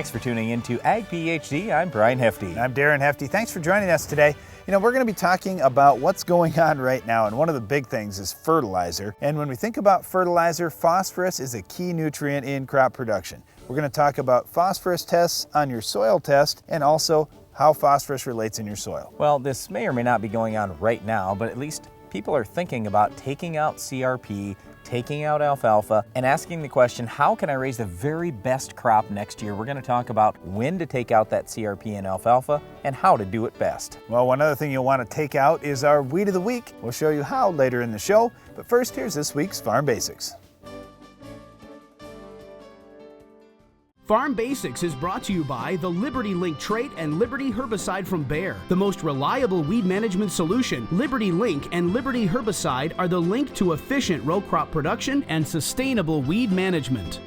Thanks for tuning in to Ag PhD. I'm Brian Hefty. I'm Darren Hefty. Thanks for joining us today. We're going to be talking about what's going on right now, and one of the big things is fertilizer. And when we think about fertilizer, phosphorus is a key nutrient in crop production. We're going to talk about phosphorus tests on your soil test and also how phosphorus relates in your soil. Well, this may or may not be going on right now, but at least people are thinking about taking out CRP, taking out alfalfa, and asking the question, how can I raise the very best crop next year? We're going to talk about when to take out that CRP and alfalfa and how to do it best. Well, one other thing you'll want to take out is our Weed of the Week. We'll show you how later in the show, but first, here's this week's Farm Basics. Farm Basics is brought to you by the Liberty Link trait and Liberty herbicide from Bayer. The most reliable weed management solution, Liberty Link and Liberty herbicide are the link to efficient row crop production and sustainable weed management.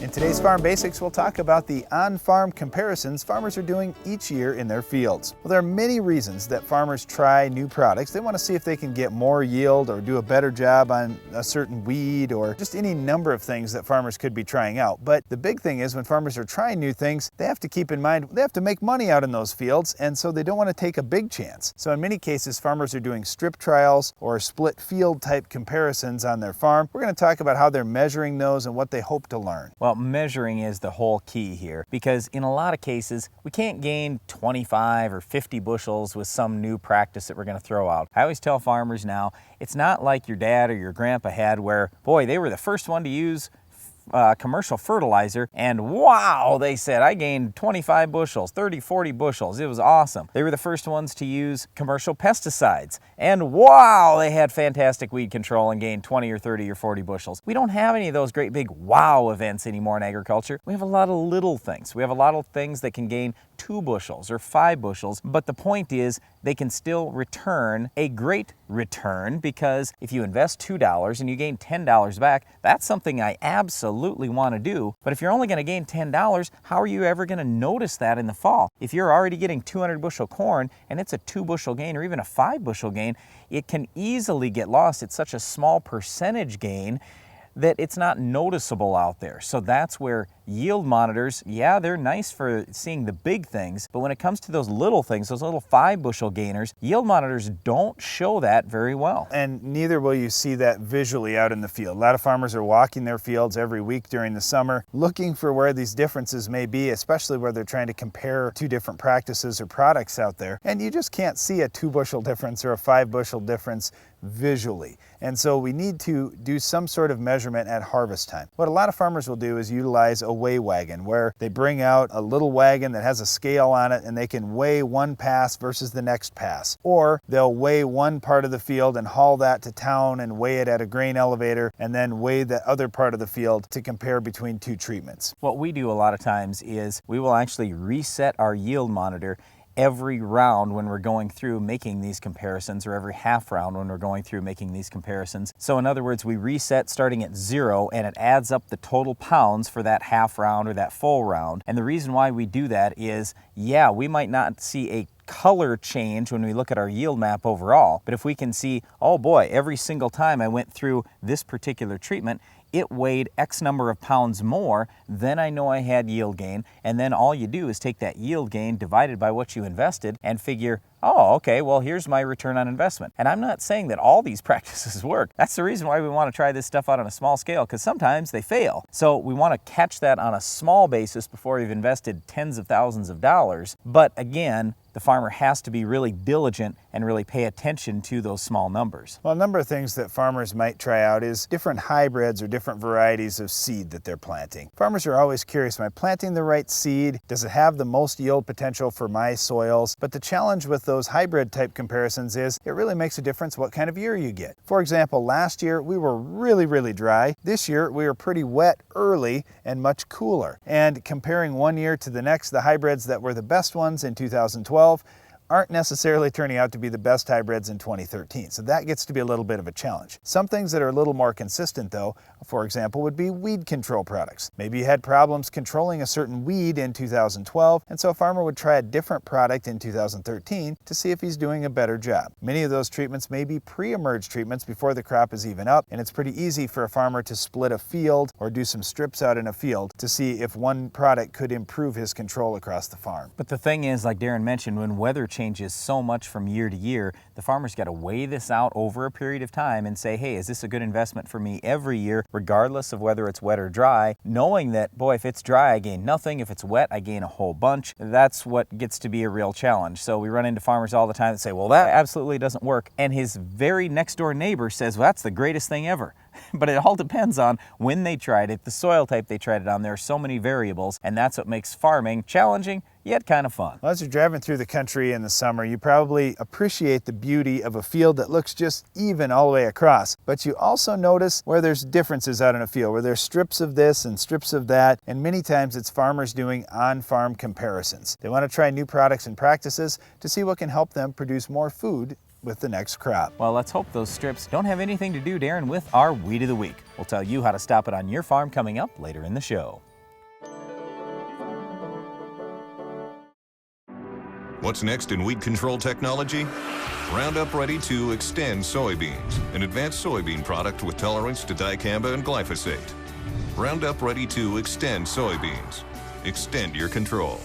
In today's Farm Basics, we'll talk about the on-farm comparisons farmers are doing each year in their fields. Well, there are many reasons that farmers try new products. They want to see if they can get more yield or do a better job on a certain weed or just any number of things that farmers could be trying out. But the big thing is when farmers are trying new things, they have to keep in mind they have to make money out in those fields, and so they don't want to take a big chance. So in many cases, farmers are doing strip trials or split field type comparisons on their farm. We're going to talk about how they're measuring those and what they hope to learn. Well, measuring is the whole key here, because in a lot of cases we can't gain 25 or 50 bushels with some new practice that we're going to throw out. I always tell farmers now, it's not like your dad or your grandpa had where, boy, they were the first one to use commercial fertilizer, and wow, they said, I gained 25 bushels, 30, 40 bushels. It was awesome. They were the first ones to use commercial pesticides, and wow, they had fantastic weed control and gained 20 or 30 or 40 bushels. We don't have any of those great big wow events anymore in agriculture. We have a lot of little things. We have a lot of things that can gain 2 bushels or 5 bushels, but the point is they can still return a great return, because if you invest $2 and you gain $10 back, that's something I absolutely want to do. But if you're only going to gain $10, how are you ever going to notice that in the fall? If you're already getting 200 bushel corn and it's a 2 bushel gain or even a 5 bushel gain, it can easily get lost. It's such a small percentage gain that it's not noticeable out there. So that's where yield monitors, yeah, they're nice for seeing the big things, but when it comes to those little things, those little 5 bushel gainers, yield monitors don't show that very well. And neither will you see that visually out in the field. A lot of farmers are walking their fields every week during the summer, looking for where these differences may be, especially where they're trying to compare 2 different practices or products out there. And you just can't see a 2 bushel difference or a 5 bushel difference visually. And so we need to do some sort of measurement at harvest time. What a lot of farmers will do is utilize a weigh wagon, where they bring out a little wagon that has a scale on it and they can weigh one pass versus the next pass. Or they'll weigh one part of the field and haul that to town and weigh it at a grain elevator and then weigh the other part of the field to compare between 2 treatments. What we do a lot of times is we will actually reset our yield monitor every round when we're going through making these comparisons, or every half round when we're going through making these comparisons. So in other words, we reset starting at 0 and it adds up the total pounds for that half round or that full round. And the reason why we do that is, yeah, we might not see a color change when we look at our yield map overall, but if we can see, oh boy, every single time I went through this particular treatment, it weighed X number of pounds more, then I know I had yield gain. And then all you do is take that yield gain divided by what you invested and figure, oh, okay, well, here's my return on investment. And I'm not saying that all these practices work. That's the reason why we want to try this stuff out on a small scale, because sometimes they fail. So we want to catch that on a small basis before we've invested tens of thousands of dollars. But again, the farmer has to be really diligent and really pay attention to those small numbers. Well, a number of things that farmers might try out is different hybrids or different varieties of seed that they're planting. Farmers are always curious, am I planting the right seed? Does it have the most yield potential for my soils? But the challenge with those hybrid type comparisons is it really makes a difference what kind of year you get. For example, last year we were really dry. This year we were pretty wet early and much cooler. And comparing one year to the next, the hybrids that were the best ones in 2012 aren't necessarily turning out to be the best hybrids in 2013, so that gets to be a little bit of a challenge. Some things that are a little more consistent though, for example, would be weed control products. Maybe you had problems controlling a certain weed in 2012, and so a farmer would try a different product in 2013 to see if he's doing a better job. Many of those treatments may be pre-emerge treatments before the crop is even up, and it's pretty easy for a farmer to split a field or do some strips out in a field to see if one product could improve his control across the farm. But the thing is, like Darren mentioned, when weather changes so much from year to year, the farmer's got to weigh this out over a period of time and say, hey, is this a good investment for me every year, regardless of whether it's wet or dry, knowing that, boy, if it's dry, I gain nothing. If it's wet, I gain a whole bunch. That's what gets to be a real challenge. So we run into farmers all the time that say, well, that absolutely doesn't work. And his very next door neighbor says, well, that's the greatest thing ever. But it all depends on when they tried it, the soil type they tried it on. There are so many variables, and that's what makes farming challenging, yet kind of fun. Well, as you're driving through the country in the summer, you probably appreciate the beauty of a field that looks just even all the way across. But you also notice where there's differences out in a field, where there's strips of this and strips of that, and many times it's farmers doing on-farm comparisons. They want to try new products and practices to see what can help them produce more food with the next crop. Well, let's hope those strips don't have anything to do, Darren, with our Weed of the Week. We'll tell you how to stop it on your farm coming up later in the show. What's next in weed control technology? Roundup Ready 2 Extend Soybeans, an advanced soybean product with tolerance to dicamba and glyphosate. Roundup Ready 2 Extend Soybeans. Extend your control.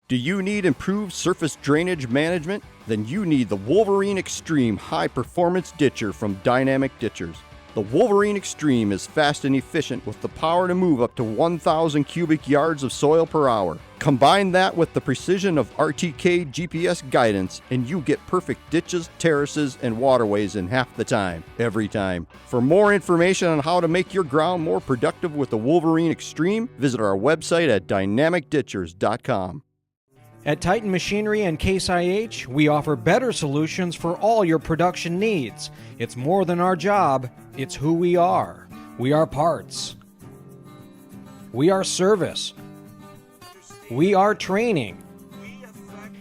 Do you need improved surface drainage management? Then you need the Wolverine Extreme High Performance Ditcher from Dynamic Ditchers. The Wolverine Extreme is fast and efficient with the power to move up to 1,000 cubic yards of soil per hour. Combine that with the precision of RTK GPS guidance and you get perfect ditches, terraces, and waterways in half the time, every time. For more information on how to make your ground more productive with the Wolverine Extreme, visit our website at dynamicditchers.com. At Titan Machinery and Case IH, we offer better solutions for all your production needs. It's more than our job, it's who we are. We are parts. We are service. We are training.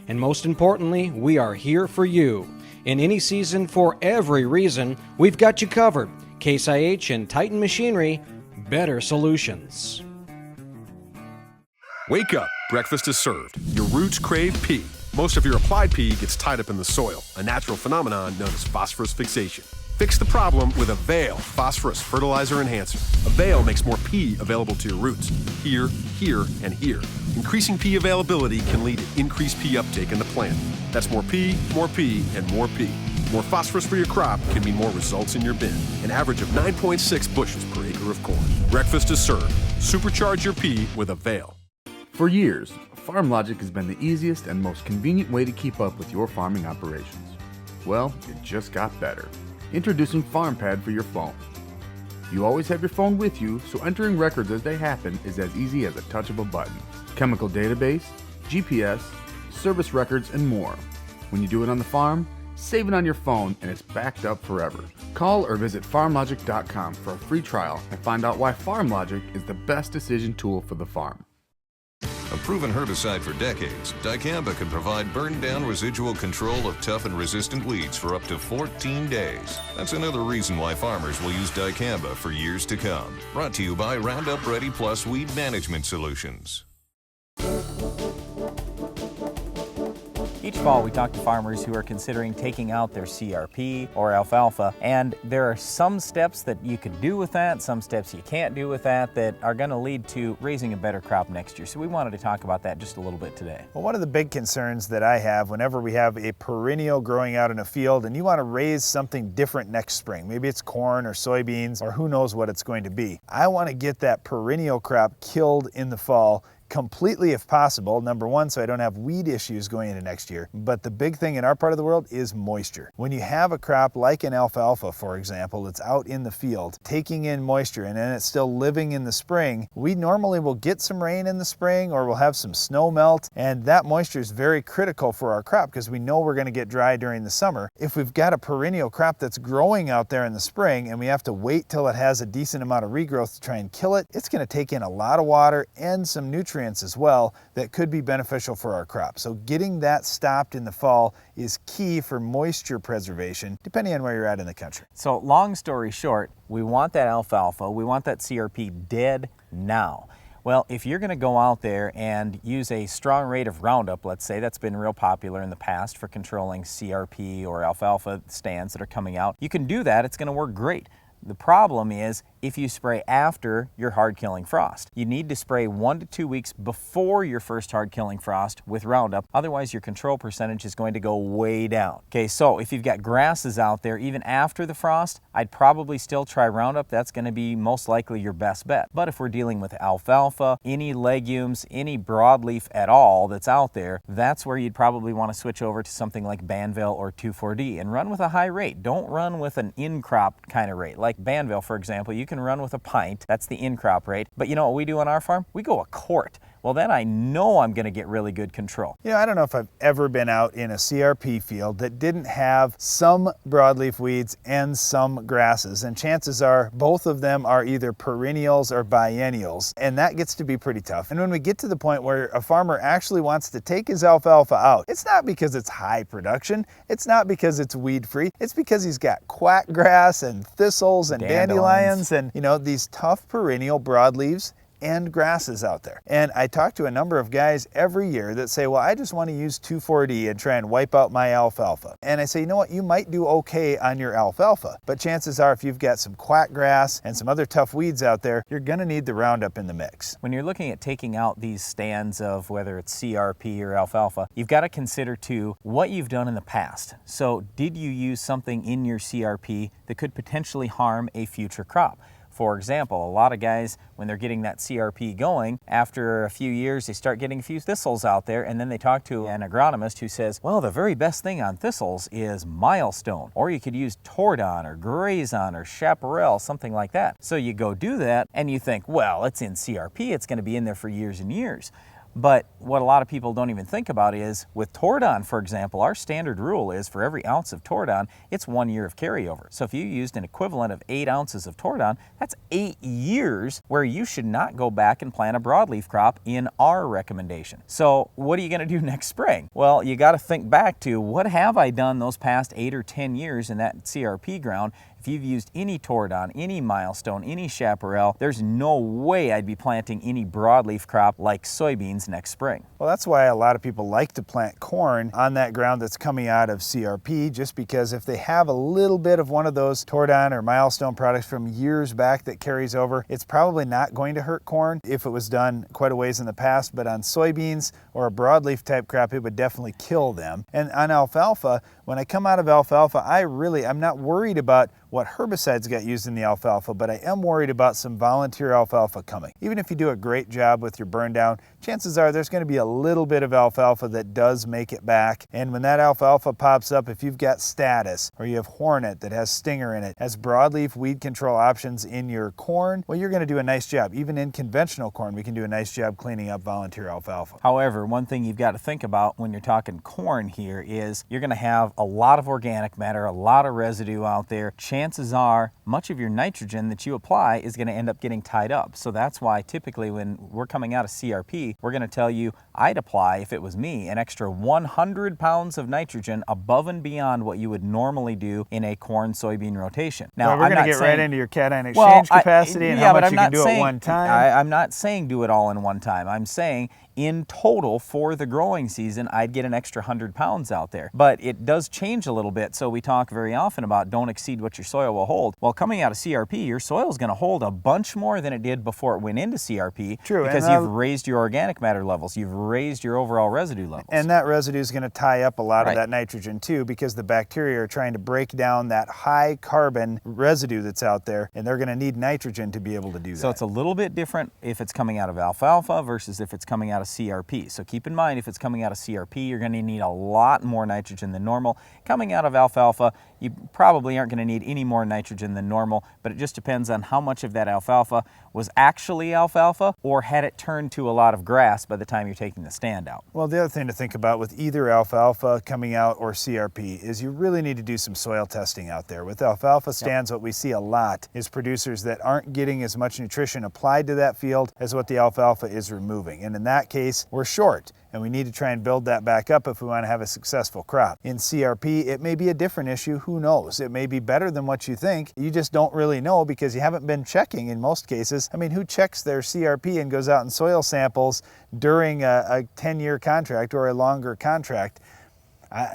And most importantly, we are here for you. In any season, for every reason, we've got you covered. Case IH and Titan Machinery, better solutions. Wake up. Breakfast is served. Your roots crave pee. Most of your applied pee gets tied up in the soil, a natural phenomenon known as phosphorus fixation. Fix the problem with Avail Phosphorus Fertilizer Enhancer. Avail makes more pee available to your roots, here, here, and here. Increasing pee availability can lead to increased pee uptake in the plant. That's more pee, and more pee. More phosphorus for your crop can mean more results in your bin. An average of 9.6 bushels per acre of corn. Breakfast is served. Supercharge your pee with Avail. For years, FarmLogic has been the easiest and most convenient way to keep up with your farming operations. Well, it just got better. Introducing FarmPad for your phone. You always have your phone with you, so entering records as they happen is as easy as a touch of a button. Chemical database, GPS, service records, and more. When you do it on the farm, save it on your phone and it's backed up forever. Call or visit farmlogic.com for a free trial and find out why FarmLogic is the best decision tool for the farm. A proven herbicide for decades, dicamba can provide burn-down residual control of tough and resistant weeds for up to 14 days. That's another reason why farmers will use dicamba for years to come. Brought to you by Roundup Ready Plus Weed Management Solutions. Each fall, we talk to farmers who are considering taking out their CRP or alfalfa, and there are some steps that you could do with that, some steps you can't do with that are going to lead to raising a better crop next year. So we wanted to talk about that just a little bit today. Well, one of the big concerns that I have whenever we have a perennial growing out in a field and you want to raise something different next spring, maybe it's corn or soybeans or who knows what it's going to be. I want to get that perennial crop killed in the fall completely if possible, number one, so I don't have weed issues going into next year. But the big thing in our part of the world is moisture. When you have a crop like an alfalfa, for example, that's out in the field, taking in moisture and then it's still living in the spring, we normally will get some rain in the spring or we'll have some snow melt, and that moisture is very critical for our crop because we know we're going to get dry during the summer. If we've got a perennial crop that's growing out there in the spring and we have to wait till it has a decent amount of regrowth to try and kill it, it's going to take in a lot of water and some nutrients nutrients as well that could be beneficial for our crop. So getting that stopped in the fall is key for moisture preservation, depending on where you're at in the country. So long story short, we want that alfalfa, we want that CRP dead now. Well, if you're going to go out there and use a strong rate of Roundup, let's say, that's been real popular in the past for controlling CRP or alfalfa stands that are coming out, you can do that. It's going to work great. The problem is if you spray after your hard-killing frost. You need to spray 1 to 2 weeks before your first hard-killing frost with Roundup, otherwise your control percentage is going to go way down. Okay, so if you've got grasses out there, even after the frost, I'd probably still try Roundup. That's going to be most likely your best bet. But if we're dealing with alfalfa, any legumes, any broadleaf at all that's out there, that's where you'd probably want to switch over to something like Banville or 2,4-D and run with a high rate. Don't run with an in-crop kind of rate. Like Banville, for example, you can run with a pint. That's the in-crop rate. But you know what we do on our farm? We go a quart. Well, then I know I'm going to get really good control. You know, I don't know if I've ever been out in a CRP field that didn't have some broadleaf weeds and some grasses, and chances are both of them are either perennials or biennials, and that gets to be pretty tough. And when we get to the point where a farmer actually wants to take his alfalfa out, it's not because it's high production, it's not because it's weed-free, it's because he's got quackgrass and thistles and dandelions and, you know, these tough perennial broadleaves and grasses out there. And I talk to a number of guys every year that say, well, I just want to use 2,4-D and try and wipe out my alfalfa. And I say, you know what, you might do okay on your alfalfa, but chances are if you've got some quackgrass and some other tough weeds out there, you're going to need the Roundup in the mix. When you're looking at taking out these stands of whether it's CRP or alfalfa, you've got to consider too what you've done in the past. So did you use something in your CRP that could potentially harm a future crop? For example, a lot of guys, when they're getting that CRP going, after a few years, they start getting a few thistles out there, and then they talk to an agronomist who says, well, the very best thing on thistles is Milestone, or you could use Tordon or Grazon or Chaparral, something like that. So you go do that, and you think, well, it's in CRP, it's going to be in there for years and years. But what a lot of people don't even think about is with Tordon, for example, our standard rule is for every ounce of Tordon, it's 1 year of carryover. So if you used an equivalent of 8 ounces of Tordon, that's 8 years where you should not go back and plant a broadleaf crop in our recommendation. So what are you going to do next spring? Well, you got to think back to what have I done those past 8 or 10 years in that CRP ground. If you've used any Tordon, any Milestone, any Chaparral, there's no way I'd be planting any broadleaf crop like soybeans next spring. Well, that's why a lot of people like to plant corn on that ground that's coming out of CRP, just because if they have a little bit of one of those Tordon or Milestone products from years back that carries over, it's probably not going to hurt corn if it was done quite a ways in the past, but on soybeans or a broadleaf type crop, it would definitely kill them. And on alfalfa, when I come out of alfalfa, I'm not worried about what herbicides got used in the alfalfa, but I am worried about some volunteer alfalfa coming. Even if you do a great job with your burn down, chances are there's going to be a little bit of alfalfa that does make it back. And when that alfalfa pops up, if you've got Status or you have Hornet that has Stinger in it, as broadleaf weed control options in your corn, well, you're going to do a nice job. Even in conventional corn, we can do a nice job cleaning up volunteer alfalfa. However, one thing you've got to think about when you're talking corn here is you're going to have a lot of organic matter, a lot of residue out there. Chances are much of your nitrogen that you apply is going to end up getting tied up. So that's why typically when we're coming out of CRP, we're going to tell you I'd apply, if it was me, an extra 100 pounds of nitrogen above and beyond what you would normally do in a corn-soybean rotation. Now, well, we're going to get right into your cation exchange capacity and how much you can do at one time. I'm not saying do it all in one time. I'm saying in total for the growing season, I'd get an extra 100 pounds out there. But it does change a little bit, so we talk very often about don't exceed what your soil will hold. Well, coming out of CRP, your soil is going to hold a bunch more than it did before it went into CRP. True. Because you've raised your organic matter levels, you've raised your overall residue levels. And that residue is going to tie up a lot of that nitrogen too, because the bacteria are trying to break down that high carbon residue that's out there, and they're going to need nitrogen to be able to do that. So it's a little bit different if it's coming out of alfalfa versus if it's coming out of CRP. So keep in mind, if it's coming out of CRP, you're going to need a lot more nitrogen than normal. Coming out of alfalfa, You probably aren't going to need any more nitrogen than normal, but it just depends on how much of that alfalfa was actually alfalfa or had it turned to a lot of grass by the time you're taking the stand out. Well, the other thing to think about with either alfalfa coming out or CRP is you really need to do some soil testing out there. With alfalfa stands, what we see a lot is producers that aren't getting as much nutrition applied to that field as what the alfalfa is removing. And in that case, we're short, and we need to try and build that back up if we want to have a successful crop. In CRP, it may be a different issue. Who knows? It may be better than what you think. You just don't really know because you haven't been checking in most cases. I mean, who checks their CRP and goes out and soil samples during a 10-year contract or a longer contract?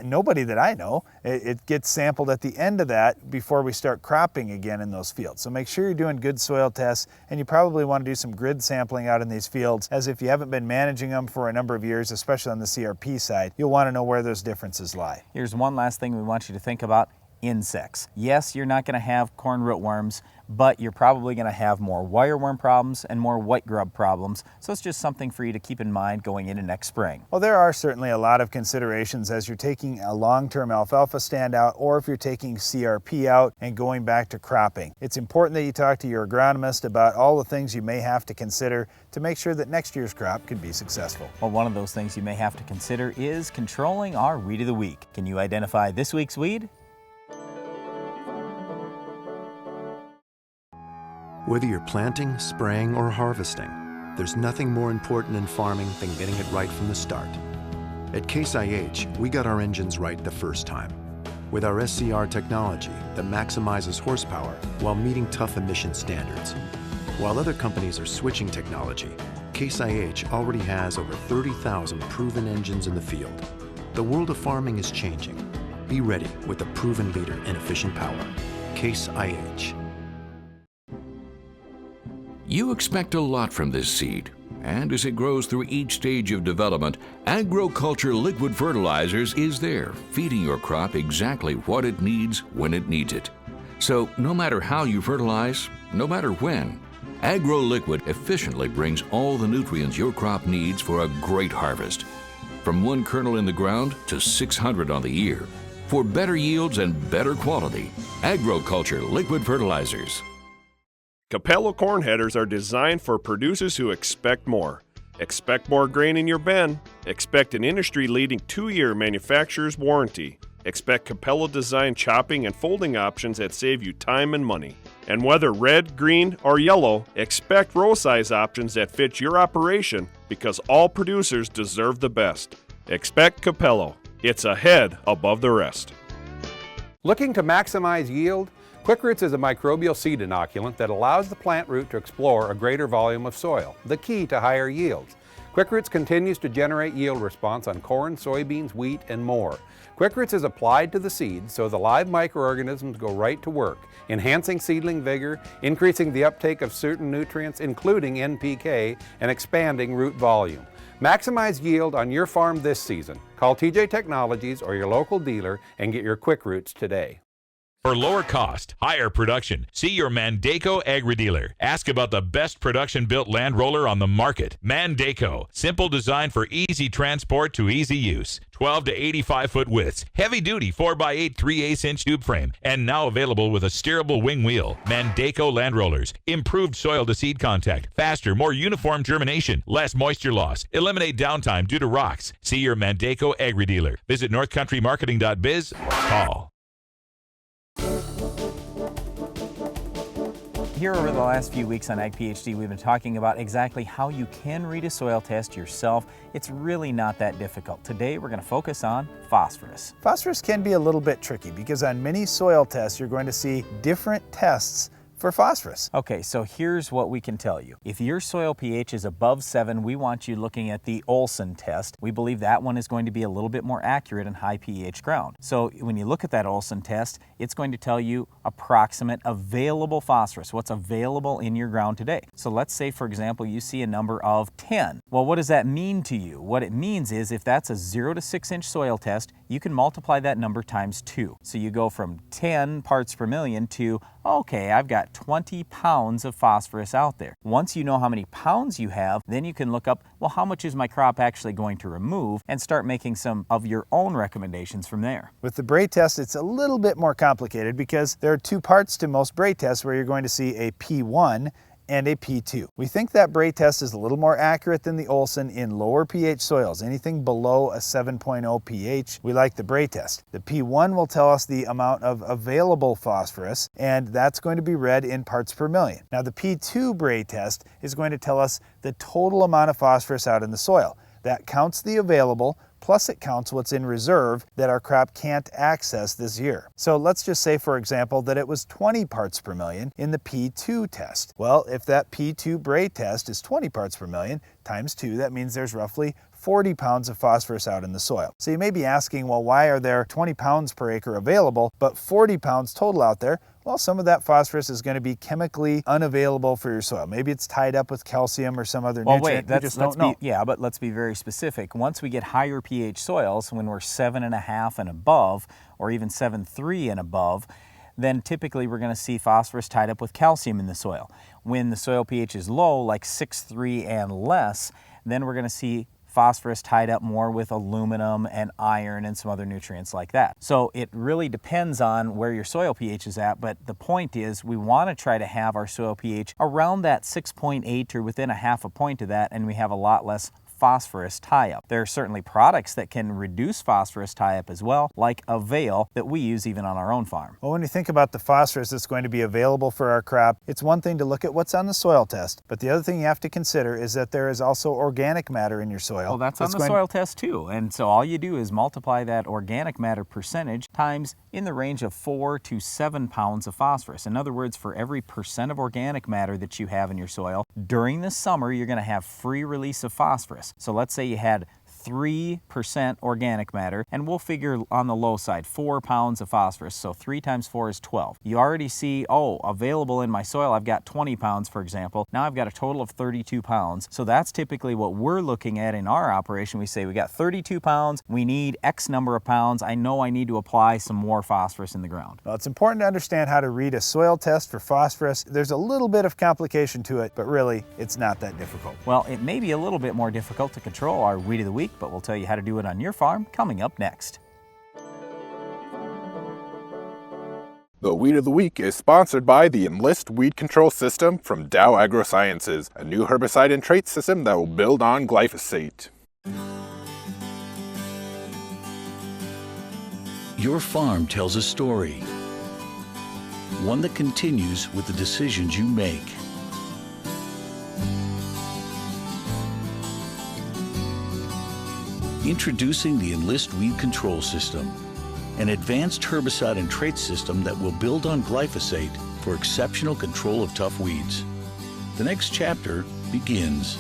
Nobody that I know. It gets sampled at the end of that before we start cropping again in those fields. So make sure you're doing good soil tests, and you probably want to do some grid sampling out in these fields, as if you haven't been managing them for a number of years, especially on the CRP side, you'll want to know where those differences lie. Here's one last thing we want you to think about. Insects. Yes, you're not going to have corn rootworms, but you're probably going to have more wireworm problems and more white grub problems. So it's just something for you to keep in mind going into next spring. Well, there are certainly a lot of considerations as you're taking a long-term alfalfa stand out, or if you're taking CRP out and going back to cropping. It's important that you talk to your agronomist about all the things you may have to consider to make sure that next year's crop can be successful. Well, one of those things you may have to consider is controlling our weed of the week. Can you identify this week's weed? Whether you're planting, spraying, or harvesting, there's nothing more important in farming than getting it right from the start. At Case IH, we got our engines right the first time with our SCR technology that maximizes horsepower while meeting tough emission standards. While other companies are switching technology, Case IH already has over 30,000 proven engines in the field. The world of farming is changing. Be ready with a proven leader in efficient power. Case IH. You expect a lot from this seed, and as it grows through each stage of development, Agroculture Liquid Fertilizers is there, feeding your crop exactly what it needs when it needs it. So no matter how you fertilize, no matter when, AgroLiquid efficiently brings all the nutrients your crop needs for a great harvest. From 1 kernel in the ground to 600 on the ear. For better yields and better quality, Agroculture Liquid Fertilizers. Capello corn headers are designed for producers who expect more. Expect more grain in your bin. Expect an industry-leading 2-year manufacturer's warranty. Expect Capello-designed chopping and folding options that save you time and money. And whether red, green, or yellow, expect row size options that fit your operation because all producers deserve the best. Expect Capello. It's ahead above the rest. Looking to maximize yield? Quick Roots is a microbial seed inoculant that allows the plant root to explore a greater volume of soil, the key to higher yields. Quick Roots continues to generate yield response on corn, soybeans, wheat, and more. Quick Roots is applied to the seeds so the live microorganisms go right to work, enhancing seedling vigor, increasing the uptake of certain nutrients, including NPK, and expanding root volume. Maximize yield on your farm this season. Call TJ Technologies or your local dealer and get your Quick Roots today. For lower cost, higher production, see your Mandaco Agri-Dealer. Ask about the best production-built land roller on the market. Mandaco, simple design for easy transport to easy use. 12 to 85-foot widths, heavy-duty 4x8 3/8-inch tube frame, and now available with a steerable wing wheel. Mandaco land rollers, improved soil-to-seed contact, faster, more uniform germination, less moisture loss, eliminate downtime due to rocks. See your Mandaco Agri-Dealer. Visit northcountrymarketing.biz. Call. Here over the last few weeks on Ag PhD, we've been talking about exactly how you can read a soil test yourself. It's really not that difficult. Today we're going to focus on phosphorus. Phosphorus can be a little bit tricky because on many soil tests you're going to see different tests for phosphorus. Okay, so here's what we can tell you. If your soil pH is above 7, we want you looking at the Olsen test. We believe that one is going to be a little bit more accurate in high pH ground. So when you look at that Olsen test, it's going to tell you approximate available phosphorus, what's available in your ground today. So let's say, for example, you see a number of 10. Well, what does that mean to you? What it means is if that's a 0 to 6 inch soil test, you can multiply that number times 2. So you go from 10 parts per million to okay, I've got 20 pounds of phosphorus out there. Once you know how many pounds you have, then you can look up, well, how much is my crop actually going to remove, and start making some of your own recommendations from there. With the Bray test, it's a little bit more complicated because there are two parts to most Bray tests where you're going to see a P1 and a P2. We think that Bray test is a little more accurate than the Olsen in lower pH soils. Anything below a 7.0 pH, we like the Bray test. The P1 will tell us the amount of available phosphorus, and that's going to be read in parts per million. Now the P2 Bray test is going to tell us the total amount of phosphorus out in the soil. That counts the available, plus it counts what's in reserve that our crop can't access this year. So let's just say, for example, that it was 20 parts per million in the P2 test. Well, if that P2 Bray test is 20 parts per million times 2, that means there's roughly 40 pounds of phosphorus out in the soil. So you may be asking, well, why are there 20 pounds per acre available, but 40 pounds total out there? Well, some of that phosphorus is going to be chemically unavailable for your soil. Maybe it's tied up with calcium or some other nutrient. Well, wait, but let's be very specific. Once we get higher pH soils, when we're 7.5 and above, or even 7.3 and above, then typically we're going to see phosphorus tied up with calcium in the soil. When the soil pH is low, like 6.3 and less, then we're going to see phosphorus tied up more with aluminum and iron and some other nutrients like that. So it really depends on where your soil pH is at, but the point is we want to try to have our soil pH around that 6.8 or within a half a point of that, and we have a lot less phosphorus tie-up. There are certainly products that can reduce phosphorus tie-up as well, like Avail, that we use even on our own farm. Well, when you think about the phosphorus that's going to be available for our crop, it's one thing to look at what's on the soil test, but the other thing you have to consider is that there is also organic matter in your soil. Well, that's on the soil test too, and so all you do is multiply that organic matter percentage times in the range of 4 to 7 pounds of phosphorus. In other words, for every percent of organic matter that you have in your soil, during the summer you're going to have free release of phosphorus. So let's say you had 3% organic matter, and we'll figure on the low side 4 pounds of phosphorus, so 3 times 4 is 12. You already see, available in my soil I've got 20 pounds, for example. Now I've got a total of 32 pounds. So that's typically what we're looking at in our operation. We say we got 32 pounds, we need X number of pounds, I know I need to apply some more phosphorus in the ground. Well, it's important to understand how to read a soil test for phosphorus. There's a little bit of complication to it, but really it's not that difficult. Well, it may be a little bit more difficult to control our weed of the week, but we'll tell you how to do it on your farm coming up next. The Weed of the Week is sponsored by the Enlist Weed Control System from Dow AgroSciences, a new herbicide and trait system that will build on glyphosate. Your farm tells a story, one that continues with the decisions you make. Introducing the Enlist Weed Control System, an advanced herbicide and trait system that will build on glyphosate for exceptional control of tough weeds. The next chapter begins.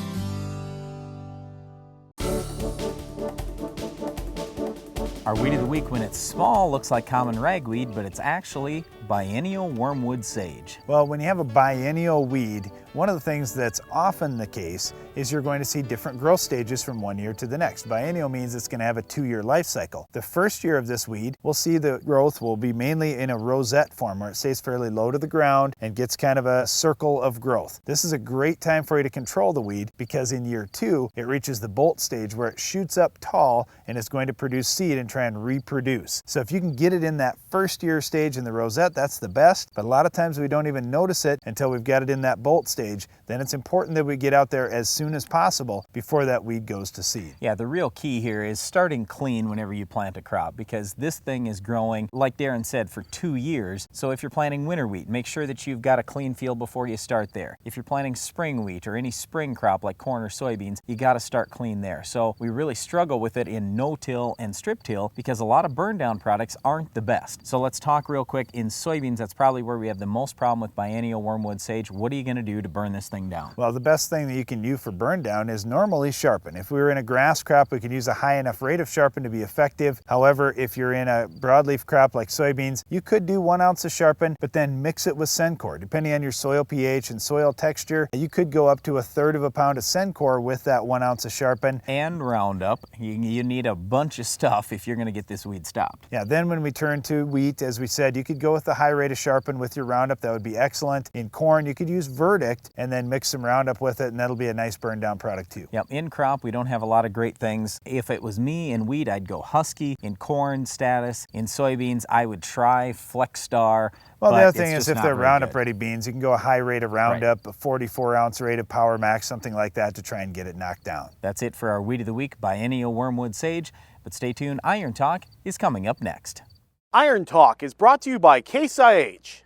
Our weed of the week, when it's small, looks like common ragweed, but it's actually Biennial Wormwood Sage. Well, when you have a biennial weed, one of the things that's often the case is you're going to see different growth stages from one year to the next. Biennial means it's going to have a 2-year life cycle. The first year of this weed, we'll see the growth will be mainly in a rosette form where it stays fairly low to the ground and gets kind of a circle of growth. This is a great time for you to control the weed because in year 2, it reaches the bolt stage where it shoots up tall and is going to produce seed and try and reproduce. So if you can get it in that first year stage in the rosette, that's the best, but a lot of times we don't even notice it until we've got it in that bolt stage. Then it's important that we get out there as soon as possible before that weed goes to seed. Yeah, the real key here is starting clean whenever you plant a crop because this thing is growing, like Darren said, for 2 years. So if you're planting winter wheat, make sure that you've got a clean field before you start there. If you're planting spring wheat or any spring crop like corn or soybeans, you got to start clean there. So we really struggle with it in no-till and strip-till because a lot of burn-down products aren't the best. So let's talk real quick. In soybeans, that's probably where we have the most problem with Biennial Wormwood Sage. What are you going to do to burn this thing down? Well, the best thing that you can do for burn down is normally sharpen. If we were in a grass crop, we could use a high enough rate of sharpen to be effective. However, if you're in a broadleaf crop like soybeans, you could do 1 ounce of sharpen, but then mix it with Sencor. Depending on your soil pH and soil texture, you could go up to 1/3 of a pound of Sencor with that 1 ounce of sharpen. And Roundup. You need a bunch of stuff if you're going to get this weed stopped. Yeah, then when we turn to wheat, as we said, you could go with the high rate of sharpen with your Roundup, that would be excellent. In corn, you could use Verdict and then mix some Roundup with it, and that'll be a nice burn down product too. Yep, in crop, we don't have a lot of great things. If it was me in wheat, I'd go Husky. In corn status, in soybeans, I would try Flex Star. Well, but the other thing it's is just if not they're very Roundup good. ready beans, you can go a high rate of Roundup, a 44-ounce rate of Power Max, something like that to try and get it knocked down. That's it for our Weed of the Week, Biennial Wormwood Sage. But stay tuned, Iron Talk is coming up next. Iron Talk is brought to you by Case IH.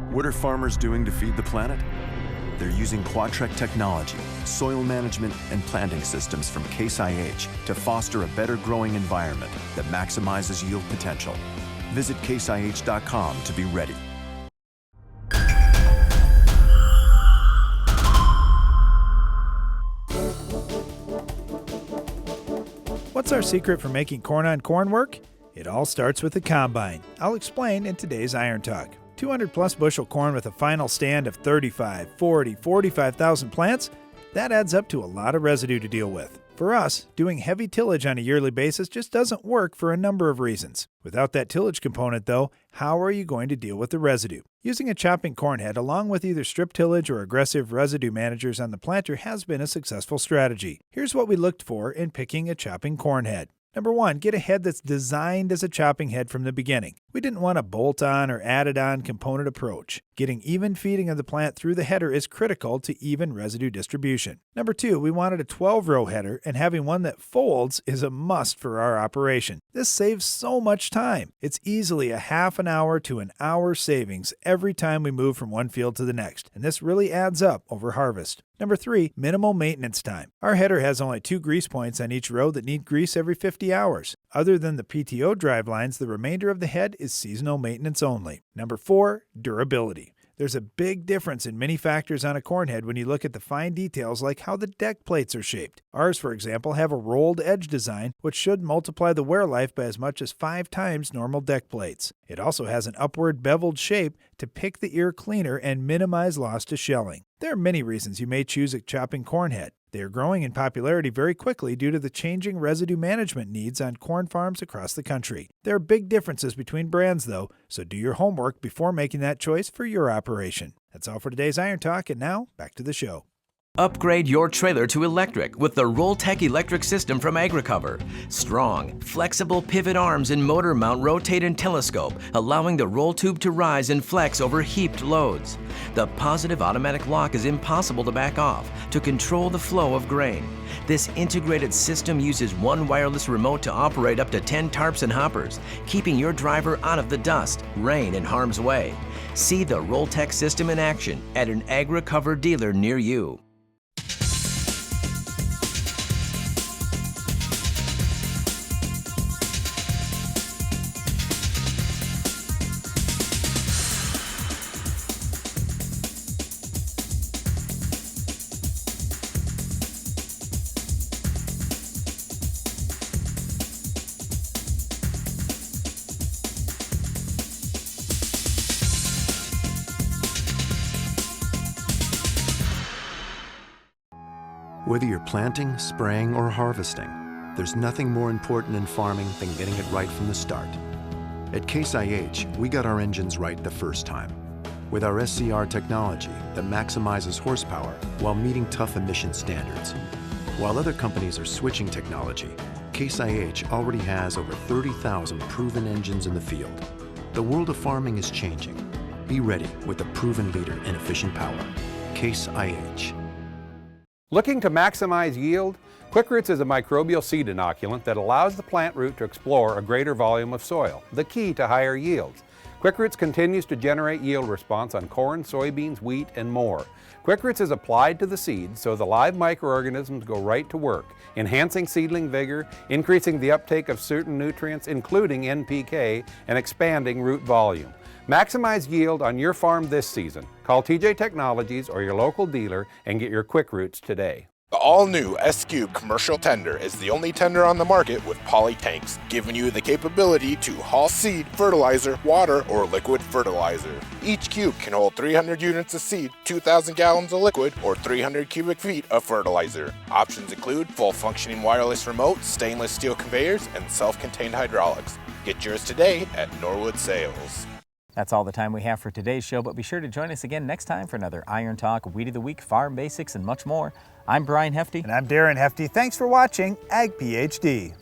What are farmers doing to feed the planet? They're using Quadtrek technology, soil management, and planting systems from Case IH to foster a better growing environment that maximizes yield potential. Visit caseih.com to be ready. What's our secret for making corn on corn work? It all starts with the combine. I'll explain in today's Iron Talk. 200 plus bushel corn with a final stand of 35, 40, 45,000 plants, that adds up to a lot of residue to deal with. For us, doing heavy tillage on a yearly basis just doesn't work for a number of reasons. Without that tillage component though, how are you going to deal with the residue? Using a chopping corn head along with either strip tillage or aggressive residue managers on the planter has been a successful strategy. Here's what we looked for in picking a chopping corn head. Number 1, get a head that's designed as a chopping head from the beginning. We didn't want a bolt-on or added-on component approach. Getting even feeding of the plant through the header is critical to even residue distribution. Number 2, we wanted a 12-row header, and having one that folds is a must for our operation. This saves so much time. It's easily a half an hour to an hour savings every time we move from one field to the next, and this really adds up over harvest. Number 3, minimal maintenance time. Our header has only 2 grease points on each row that need grease every 50 hours. Other than the PTO drive lines, the remainder of the head is seasonal maintenance only. Number 4, durability. There's a big difference in many factors on a corn head when you look at the fine details like how the deck plates are shaped. Ours, for example, have a rolled edge design, which should multiply the wear life by as much as 5 times normal deck plates. It also has an upward beveled shape to pick the ear cleaner and minimize loss to shelling. There are many reasons you may choose a chopping corn head. They are growing in popularity very quickly due to the changing residue management needs on corn farms across the country. There are big differences between brands, though, so do your homework before making that choice for your operation. That's all for today's Iron Talk, and now, back to the show. Upgrade your trailer to electric with the Rolltech electric system from AgriCover. Strong, flexible pivot arms and motor mount rotate and telescope, allowing the roll tube to rise and flex over heaped loads. The positive automatic lock is impossible to back off to control the flow of grain. This integrated system uses one wireless remote to operate up to 10 tarps and hoppers, keeping your driver out of the dust, rain, and harm's way. See the Rolltech system in action at an AgriCover dealer near you. Whether you're planting, spraying, or harvesting, there's nothing more important in farming than getting it right from the start. At Case IH, we got our engines right the first time. With our SCR technology that maximizes horsepower while meeting tough emission standards. While other companies are switching technology, Case IH already has over 30,000 proven engines in the field. The world of farming is changing. Be ready with the proven leader in efficient power. Case IH. Looking to maximize yield? Quick Roots is a microbial seed inoculant that allows the plant root to explore a greater volume of soil, the key to higher yields. Quick Roots continues to generate yield response on corn, soybeans, wheat, and more. Quick Roots is applied to the seeds so the live microorganisms go right to work, enhancing seedling vigor, increasing the uptake of certain nutrients, including NPK, and expanding root volume. Maximize yield on your farm this season. Call TJ Technologies or your local dealer and get your Quick Roots today. The all-new S-Cube commercial tender is the only tender on the market with poly tanks, giving you the capability to haul seed, fertilizer, water, or liquid fertilizer. Each cube can hold 300 units of seed, 2,000 gallons of liquid, or 300 cubic feet of fertilizer. Options include full functioning wireless remote, stainless steel conveyors, and self-contained hydraulics. Get yours today at Norwood Sales. That's all the time we have for today's show, but be sure to join us again next time for another Iron Talk, Weed of the Week, Farm Basics, and much more. I'm Brian Hefty. And I'm Darren Hefty. Thanks for watching Ag PhD.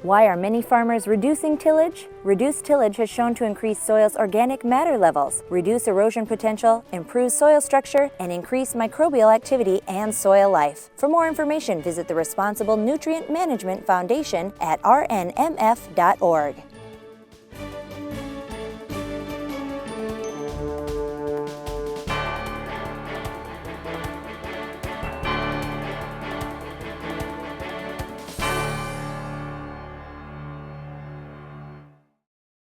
Why are many farmers reducing tillage? Reduced tillage has shown to increase soil's organic matter levels, reduce erosion potential, improve soil structure, and increase microbial activity and soil life. For more information, visit the Responsible Nutrient Management Foundation at rnmf.org.